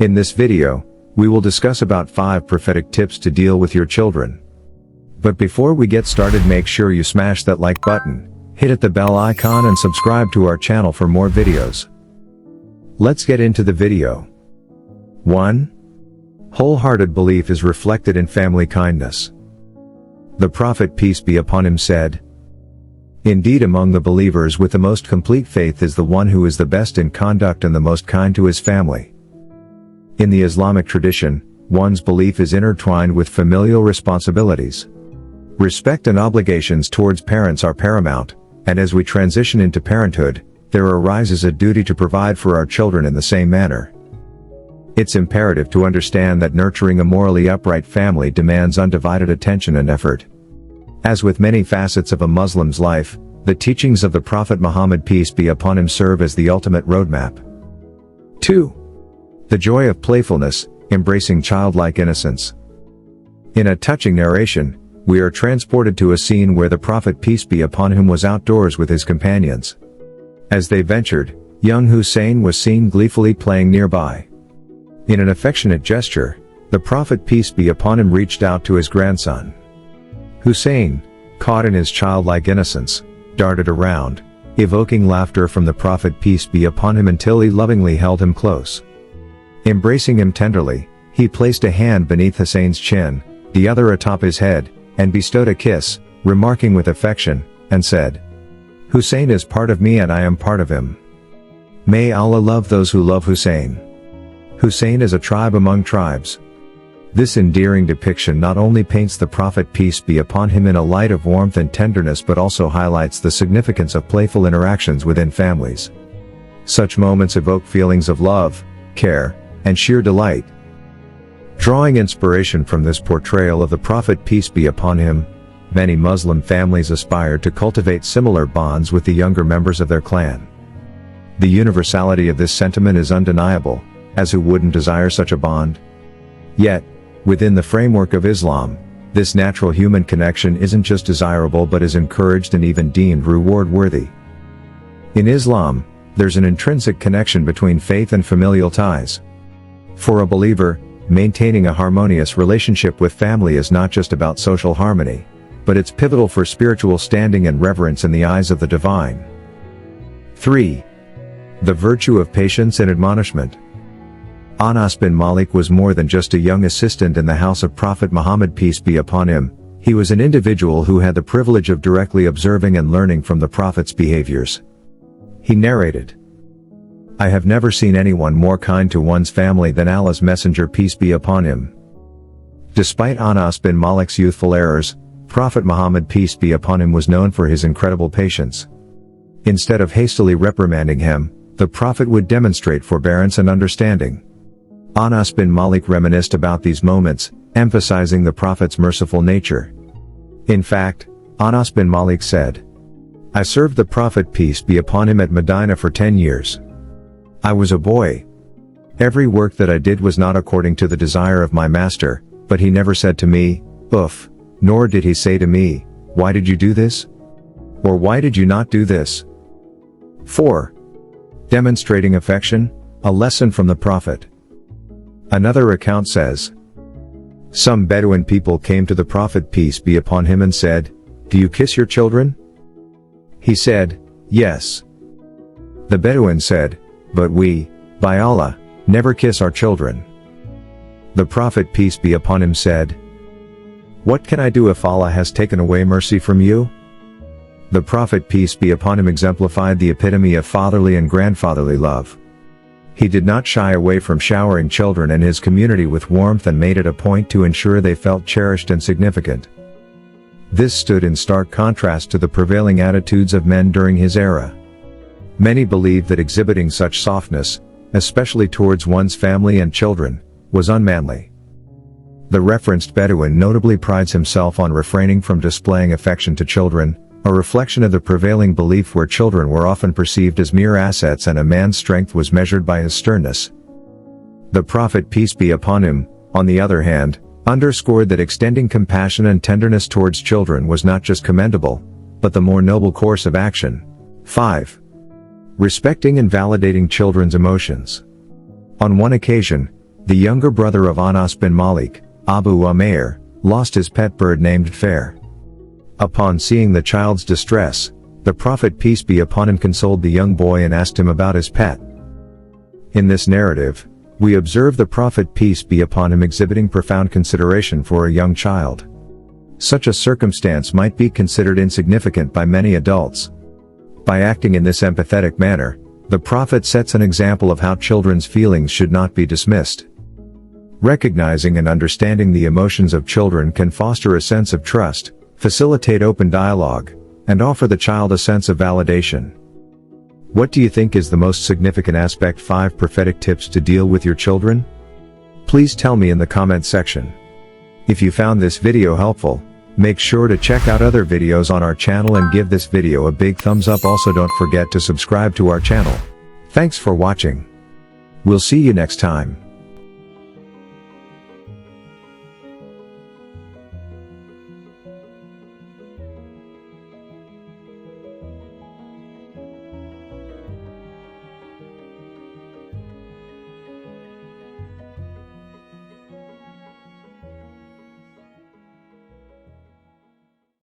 In this video, we will discuss about 5 prophetic tips to deal with your children. But before we get started, make sure you smash that like button, hit the bell icon and subscribe to our channel for more videos. Let's get into the video. 1. Wholehearted belief is reflected in family kindness. The Prophet, peace be upon him, said, "Indeed, among the believers with the most complete faith is the one who is the best in conduct and the most kind to his family." In the Islamic tradition, one's belief is intertwined with familial responsibilities. Respect and obligations towards parents are paramount, and as we transition into parenthood, there arises a duty to provide for our children in the same manner. It's imperative to understand that nurturing a morally upright family demands undivided attention and effort. As with many facets of a Muslim's life, the teachings of the Prophet Muhammad, peace be upon him, serve as the ultimate roadmap. 2. The joy of playfulness, embracing childlike innocence. In a touching narration, we are transported to a scene where the Prophet, peace be upon him, was outdoors with his companions. As they ventured, young Hussein was seen gleefully playing nearby. In an affectionate gesture, the Prophet, peace be upon him, reached out to his grandson. Hussein, caught in his childlike innocence, darted around, evoking laughter from the Prophet, peace be upon him, until he lovingly held him close. Embracing him tenderly, he placed a hand beneath Hussein's chin, the other atop his head, and bestowed a kiss, remarking with affection, and said, "Hussein is part of me and I am part of him. May Allah love those who love Hussein. Hussein is a tribe among tribes." This endearing depiction not only paints the Prophet, peace be upon him, in a light of warmth and tenderness, but also highlights the significance of playful interactions within families. Such moments evoke feelings of love, care, and sheer delight. Drawing inspiration from this portrayal of the Prophet, peace be upon him, many Muslim families aspire to cultivate similar bonds with the younger members of their clan. The universality of this sentiment is undeniable, as who wouldn't desire such a bond? Yet, within the framework of Islam, this natural human connection isn't just desirable but is encouraged and even deemed reward-worthy. In Islam, there's an intrinsic connection between faith and familial ties. For a believer, maintaining a harmonious relationship with family is not just about social harmony, but it's pivotal for spiritual standing and reverence in the eyes of the divine. 3. The virtue of patience and admonishment. Anas bin Malik was more than just a young assistant in the house of Prophet Muhammad, peace be upon him. He was an individual who had the privilege of directly observing and learning from the Prophet's behaviors. He narrated, "I have never seen anyone more kind to one's family than Allah's Messenger, peace be upon him." Despite Anas bin Malik's youthful errors, Prophet Muhammad, peace be upon him, was known for his incredible patience. Instead of hastily reprimanding him, the Prophet would demonstrate forbearance and understanding. Anas bin Malik reminisced about these moments, emphasizing the Prophet's merciful nature. In fact, Anas bin Malik said, "I served the Prophet, peace be upon him, at Medina for 10 years. I was a boy. Every work that I did was not according to the desire of my master, but he never said to me, 'Uff,' nor did he say to me, 'Why did you do this?' or 'Why did you not do this?'" 4. Demonstrating affection, a lesson from the Prophet. Another account says, "Some Bedouin people came to the Prophet, peace be upon him, and said, 'Do you kiss your children?' He said, 'Yes.' The Bedouin said, 'But we, by Allah, never kiss our children.' The Prophet, peace be upon him, said, 'What can I do if Allah has taken away mercy from you?' The Prophet, peace be upon him, exemplified the epitome of fatherly and grandfatherly love. He did not shy away from showering children and his community with warmth, and made it a point to ensure they felt cherished and significant. This stood in stark contrast to the prevailing attitudes of men during his era. Many believed that exhibiting such softness, especially towards one's family and children, was unmanly. The referenced Bedouin notably prides himself on refraining from displaying affection to children, a reflection of the prevailing belief where children were often perceived as mere assets and a man's strength was measured by his sternness. The Prophet, peace be upon him, on the other hand, underscored that extending compassion and tenderness towards children was not just commendable, but the more noble course of action. 5. Respecting and validating children's emotions. On one occasion, The younger brother of Anas bin Malik, Abu Umayr, lost his pet bird named Fair. Upon seeing the child's distress, the Prophet peace be upon him consoled the young boy and asked him about his pet. In this narrative, we observe the Prophet peace be upon him exhibiting profound consideration for a young child. Such a circumstance might be considered insignificant by many adults. By acting in this empathetic manner, the Prophet sets an example of how children's feelings should not be dismissed. Recognizing and understanding the emotions of children can foster a sense of trust, facilitate open dialogue, and offer the child a sense of validation. What do you think is the most significant aspect? 5 prophetic tips to deal with your children? Please tell me in the comment section. If you found this video helpful, make sure to check out other videos on our channel and give this video a big thumbs up. Also, don't forget to subscribe to our channel. Thanks for watching. We'll see you next time.